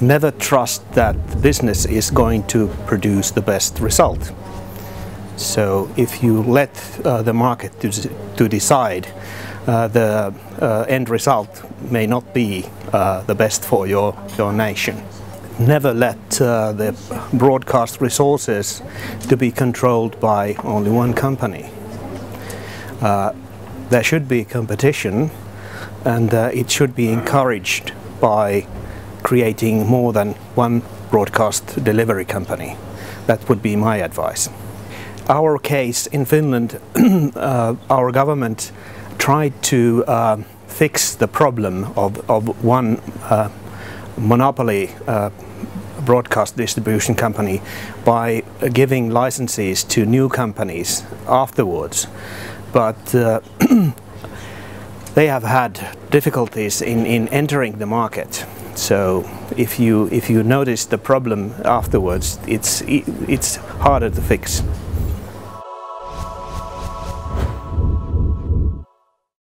Never trust that the business is going to produce the best result. So if you let the market to decide, the end result may not be the best for your nation. Never let the broadcast resources to be controlled by only one company. There should be competition, and it should be encouraged by creating more than one broadcast delivery company. That would be my advice. Our case in Finland, our government tried to fix the problem of one monopoly broadcast distribution company by giving licenses to new companies afterwards, but they have had difficulties in entering the market. So if you notice the problem afterwards, it's harder to fix.